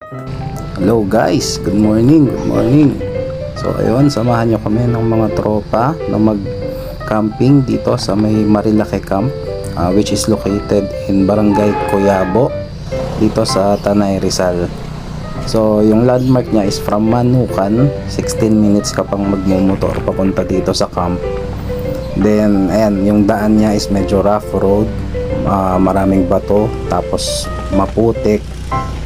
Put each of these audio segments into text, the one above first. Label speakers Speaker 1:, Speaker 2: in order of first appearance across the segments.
Speaker 1: Hello guys, good morning, good morning. So ayun, samahan nyo kami ng mga tropa na mag-camping dito sa may Marilake Camp, which is located in Barangay Cuyabo dito sa Tanay Rizal. So yung landmark niya is from Manukan, 16 minutes ka pang magmumotor papunta dito sa camp. Then ayan, yung daan niya is medyo rough road, maraming bato, tapos maputik.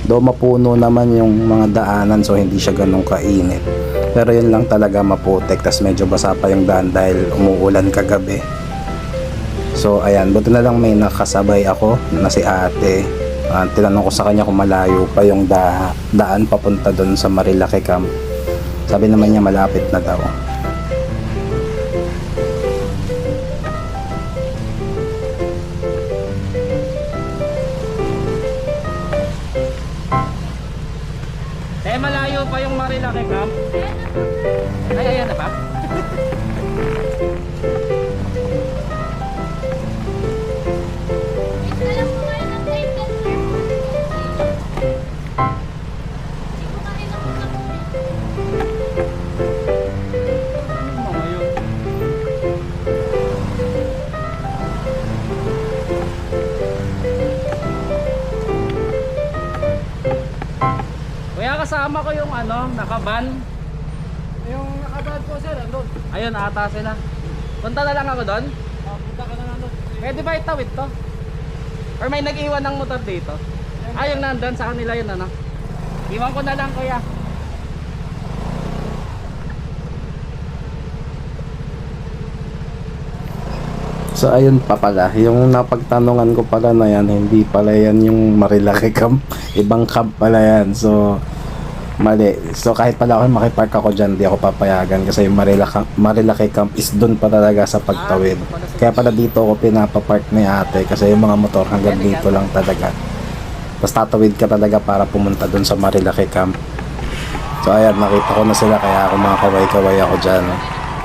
Speaker 1: Do mapuno naman yung mga daanan, so hindi siya ganun kainit. Pero yun lang talaga, maputik, tas medyo basa pa yung daan dahil umuulan kagabi. So ayan, buti na lang may nakasabay ako na si ate. Tinanong ko sa kanya kung malayo pa yung daan papunta doon sa Marilake Camp. Sabi naman niya malapit na daw.
Speaker 2: Malayo pa yung Marilake Camp. Ay, ayan na ba? Kaya kasama ko yung nakaban.
Speaker 3: Yung nakaban po sir, andun.
Speaker 2: Ayun, ata sila. Punta na lang ako doon.
Speaker 3: Punta ka na lang doon.
Speaker 2: Pwede ba itawid to? Or may nag-iwan ng motor dito? Yung nandun sa kanila yun Iwan ko na lang kuya.
Speaker 1: So ayun pa pala, yung napagtanungan ko pala na yan, hindi pala yan yung Marilake Camp, ibang camp pala yan. So mali. So kahit pala ako makipark ako dyan, di ako papayagan kasi yung Marilake Camp is dun pa talaga sa pagtawid. Kaya pala dito ako pinapapark ni ate kasi yung mga motor hanggang dito lang talaga. Tapos tatawid ka talaga para pumunta dun sa Marilake Camp. So ayan, nakita ko na sila kaya ako makakaway-kaway ako dyan.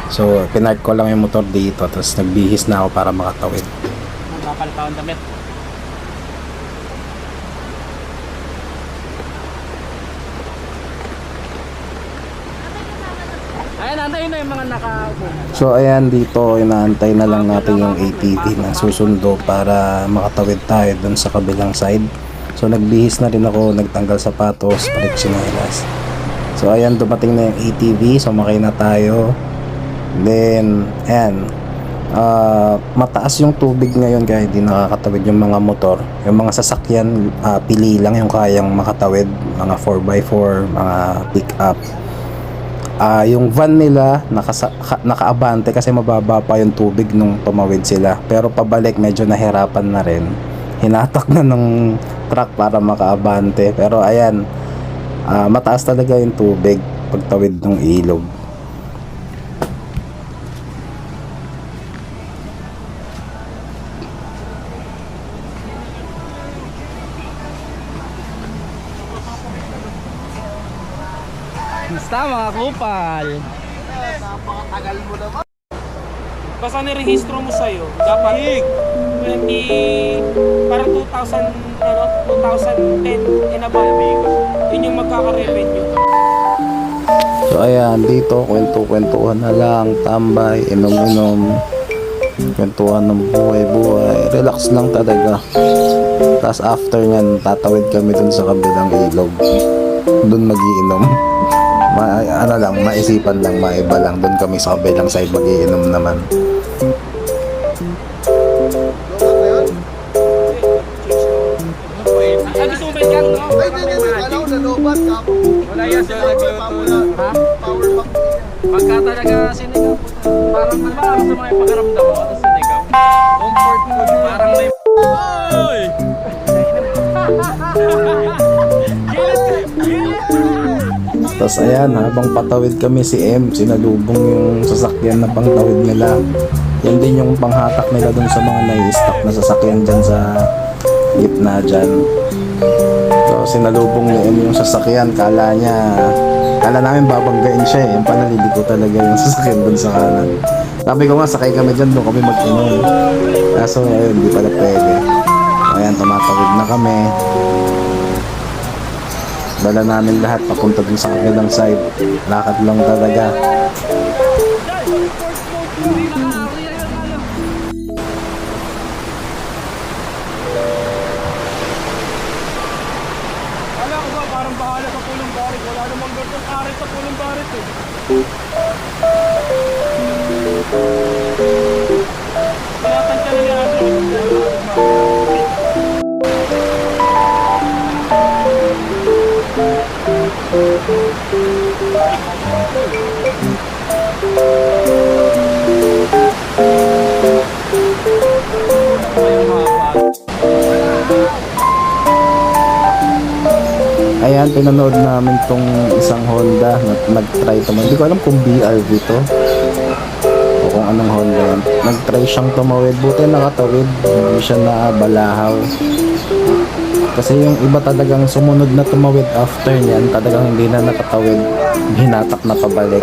Speaker 1: So pinark ko lang yung motor dito, tapos nagbihis na ako para makatawid.
Speaker 2: Bakal pa ang damit. Ayan, antayin na yung mga nakaupo.
Speaker 1: So ayan, dito inaantay na lang natin yung ATV na susundo para makatawid tayo dun sa kabilang side. So nagbihis na rin ako, nagtanggal sapatos, palit tsinelas. So ayan, dumating na yung ATV, sumakay na tayo. Then ayan, mataas yung tubig ngayon kaya hindi nakakatawid yung mga motor. Yung mga sasakyan, pili lang yung kayang makatawid, mga 4x4, mga pick up. Yung van nila nakaabante kasi mababa pa yung tubig nung tumawid sila, pero pabalik medyo nahirapan na rin, hinatak na ng truck para makaabante. Pero ayan, mataas talaga yung tubig pagtawid ng ilog.
Speaker 2: Basta mga kupal.
Speaker 3: Napakatagal mo naman.
Speaker 4: Basta nirehistro mo sa'yo, dapat 20, parang 2010 and above, yun yung magkaka-revenue.
Speaker 1: So ayan, dito kwento-kwentuhan na lang, tambay, inom-inom, kwentuhan ng buhay-buhay, relax lang talaga. Tapos after nyan, tatawid kami dun sa kabilang ilog, dun magiinom. Maisipan lang, maiba lang, dun kami sa kabilang side magiinom naman.
Speaker 4: Ano sumay kang, no?
Speaker 3: Ay, hindi. Alam ko na lobat ka.
Speaker 2: Wala yan sila nagluto. Ha?
Speaker 3: Power bank.
Speaker 2: Pagka talaga sinigaw, parang malakas na mga pagaramdam mo sa sinigaw. Comfort food, parang may... Oy!
Speaker 1: Tapos ayan, habang patawid kami si M, sinalubong yung sasakyan na pangtawid nila. Yan din yung panghatak nila dun sa mga nai-stock na sasakyan dyan sa gitna dyan. So sinalubong ni M yung sasakyan, kala namin babanggain siya eh. Yung panaliliko talaga yung sasakyan dun sa kanan. Sabi ko nga, sakay kami dyan, doon kami mag-inom. Kaso ayun, hindi pala pwede. Ayan, tumatawid na kami. dala namin lahat papunta dun sa kabilang side. Lakad lang talaga.
Speaker 4: Wala ko ba, parang bahala sa pulong barit. Wala namang ganitong arit sa pulong barit eh. Tinatansya na ni Andrew.
Speaker 1: Ayan, pinanood namin tong isang Honda na nag-try tumawid. Hindi ko alam kung BRV to o kung anong Honda yan. Nag-try siyang tumawid. Buti nakatawid. Hindi siya nabalahaw. Kasi yung iba talagang sumunod na tumawid after niyan, talagang hindi na nakatawid. Hinatak na pabalik.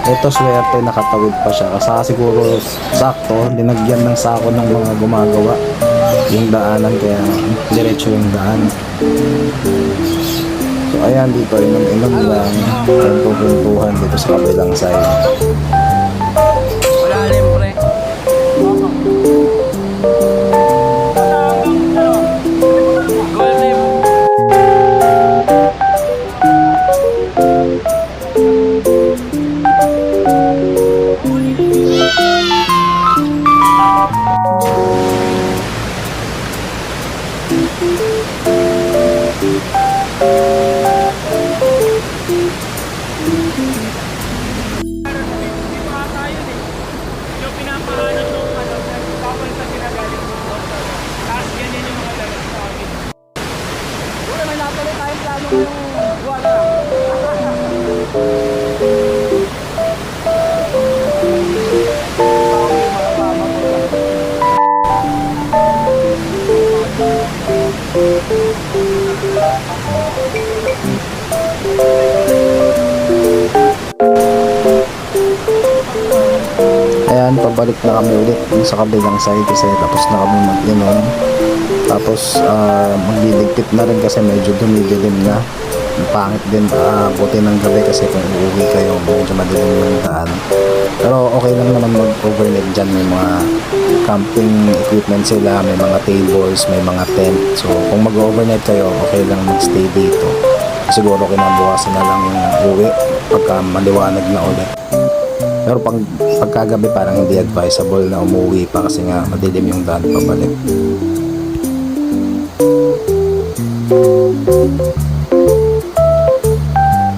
Speaker 1: Ito swerte nakatawid pa siya. Kasi siguro sakto, linagyan ng sako ng mga gumagawa yung daanan, kaya diretso yung daan. So ayan, dito inom-inom lang, kwentuhan dito sa kabilang side.
Speaker 2: Wala alim, pre. Gold rim.
Speaker 4: Dito ata yun eh. Yung pinapahanan nung tapos sa ginagaling mo. Tapos ganyan yung mga lalaki sa akin.
Speaker 2: Wala, may natuloy tayong plano ngayong buwan na lang.
Speaker 1: Ayan, pabalik na kami ulit dun sa kabilang side kasi tapos na kami mag-inom. Tapos magliligpit na rin kasi medyo dumidilim na. Ang pangit din, buti ng gabi kasi kung uuwi kayo medyo madilim ng daan. Pero okay lang naman mag-overnight dyan. May mga camping equipment sila, may mga tables, may mga tent. So kung mag-overnight kayo, okay lang magstay dito. Siguro kinabukasan na lang yung uwi pagka maliwanag na ulit. Pero pagkagabi parang hindi advisable na umuwi pa kasi nga madilim yung daan pabalik.